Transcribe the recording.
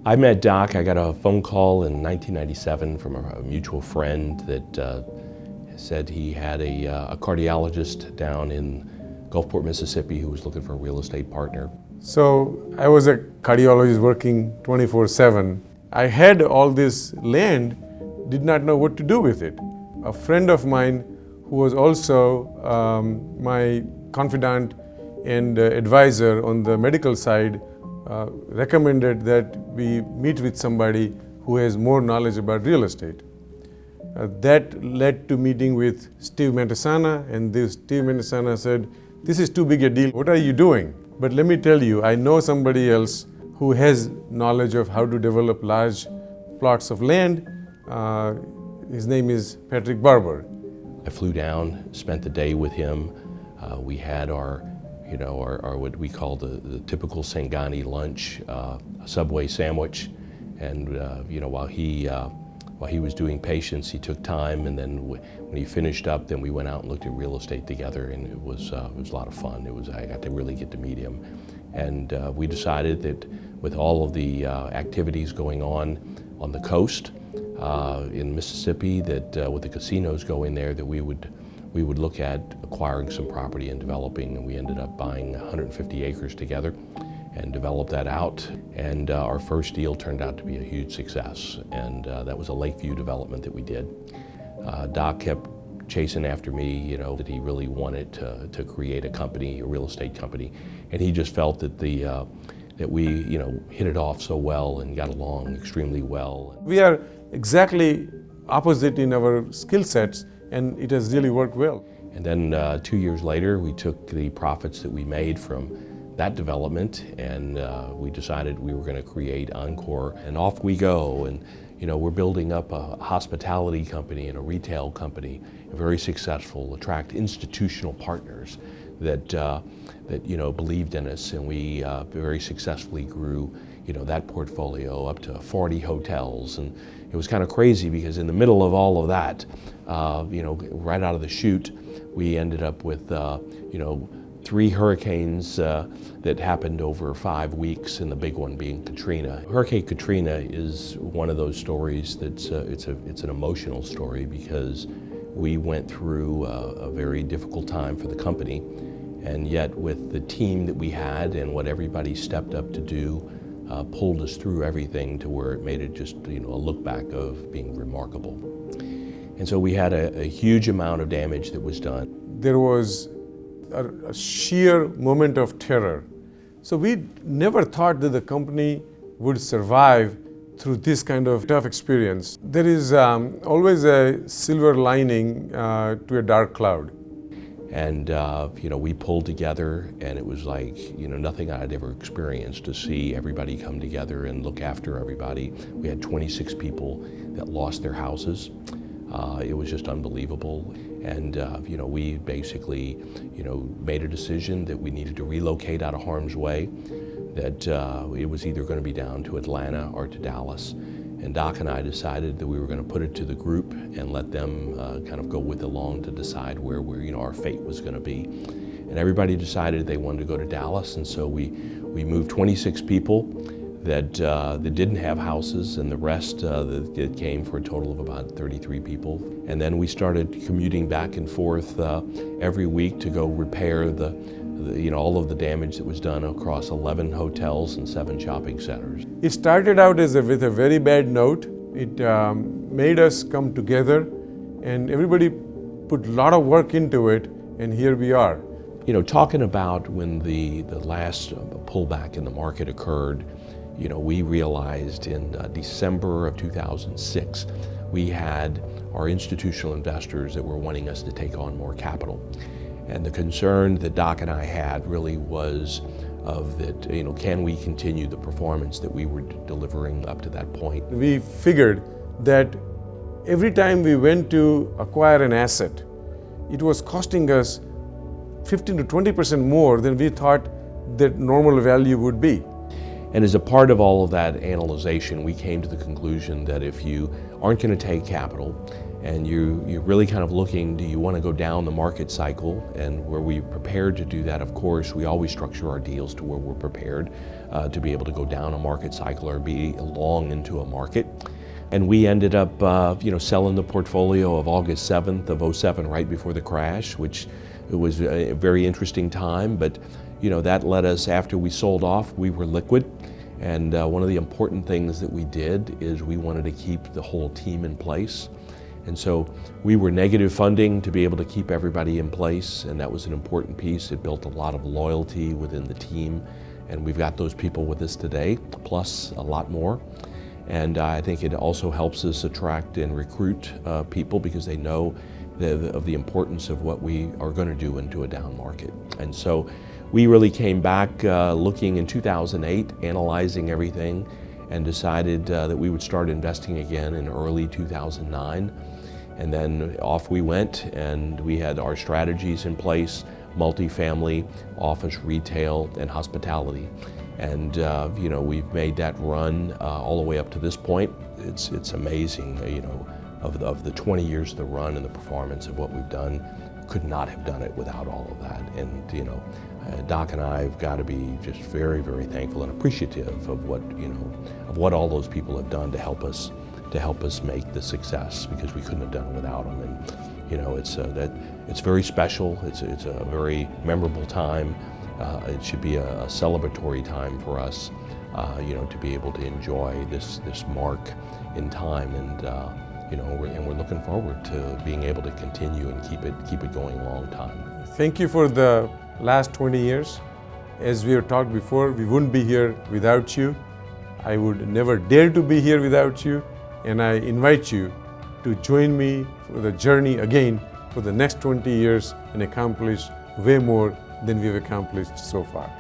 I met Doc. I got a phone call in 1997 from a mutual friend that said he had a cardiologist down in Gulfport, Mississippi, who was looking for a real estate partner. So I was a cardiologist working 24/7. I had all this land, did not know what to do with it. A friend of mine who was also my confidant and advisor on the medical side recommended that we meet with somebody who has more knowledge about real estate. That led to meeting with Steve Mantasana, and this Steve Mantasana said, "This is too big a deal. What are you doing?" But let me tell you, I know somebody else who has knowledge of how to develop large plots of land. His name is Patrick Barber. I flew down, spent the day with him. We had our what we call the typical Sangani lunch, a Subway sandwich, and while he was doing patients, he took time, and then when he finished up, then we went out and looked at real estate together, and it was a lot of fun. I got to really get to meet him, and we decided that with all of the activities going on the coast in Mississippi, that with the casinos going there, that we would look at acquiring some property and developing, and we ended up buying 150 acres together and developed that out. And our first deal turned out to be a huge success, and that was a Lakeview development that we did. Doc kept chasing after me, that he really wanted to create a company, a real estate company, and he just felt that that we hit it off so well and got along extremely well. We are exactly opposite in our skill sets, and it has really worked well. And then 2 years later, we took the profits that we made from that development, and we decided we were going to create Encore, and off we go. And we're building up a hospitality company and a retail company, very successful, attract institutional partners that believed in us, and we very successfully grew that portfolio up to 40 hotels. And it was kind of crazy because in the middle of all of that, right out of the chute, we ended up with 3 hurricanes that happened over 5 weeks, and the big one being Katrina. Hurricane Katrina is one of those stories that's it's an emotional story, because we went through a very difficult time for the company, and yet with the team that we had and what everybody stepped up to do, pulled us through everything to where it made it just a look back of being remarkable. And so we had a huge amount of damage that was done. There was a sheer moment of terror. So we never thought that the company would survive through this kind of tough experience. There is always a silver lining to a dark cloud. And we pulled together, and it was like nothing I'd ever experienced, to see everybody come together and look after everybody. We had 26 people that lost their houses. It was just unbelievable. And we basically made a decision that we needed to relocate out of harm's way, that it was either going to be down to Atlanta or to Dallas. And Doc and I decided that we were going to put it to the group and let them kind of go with along to decide where our fate was going to be. And everybody decided they wanted to go to Dallas, and so we moved 26 people that didn't have houses, and the rest that came, for a total of about 33 people. And then we started commuting back and forth every week to go repair all of the damage that was done across 11 hotels and 7 shopping centers. It started out with a very bad note. It made us come together, and everybody put a lot of work into it, and here we are. Talking about when the last pullback in the market occurred, we realized in December of 2006, we had our institutional investors that were wanting us to take on more capital. And the concern that Doc and I had really was of that, can we continue the performance that we were delivering up to that point? We figured that every time we went to acquire an asset, it was costing us 15 to 20% more than we thought that normal value would be. And as a part of all of that analyzation, we came to the conclusion that if you aren't going to take capital And you're really kind of looking, do you want to go down the market cycle? And where we're prepared to do that, of course, we always structure our deals to where we're prepared to be able to go down a market cycle or be long into a market. And we ended up selling the portfolio of August 7th of 07 right before the crash, which it was a very interesting time, but that led us, after we sold off, we were liquid. And one of the important things that we did is we wanted to keep the whole team in place. And so we were negative funding to be able to keep everybody in place, and that was an important piece. It built a lot of loyalty within the team, and we've got those people with us today, plus a lot more. And I think it also helps us attract and recruit people because they know of the importance of what we are going to do into a down market. And so we really came back looking in 2008, analyzing everything, and decided that we would start investing again in early 2009. And then off we went, and we had our strategies in place: multifamily, office, retail, and hospitality. And we've made that run all the way up to this point. It's amazing, of the 20 years of the run and the performance of what we've done. Could not have done it without all of that. And Doc and I have got to be just very, very thankful and appreciative of what all those people have done to help us make the success, because we couldn't have done it without them. And it's very special. It's a very memorable time. It should be a celebratory time for us, to be able to enjoy this mark in time, and we're looking forward to being able to continue and keep it going a long time. Thank you for the last 20 years. As we have talked before, we wouldn't be here without you. I would never dare to be here without you, and I invite you to join me for the journey again for the next 20 years and accomplish way more than we've accomplished so far.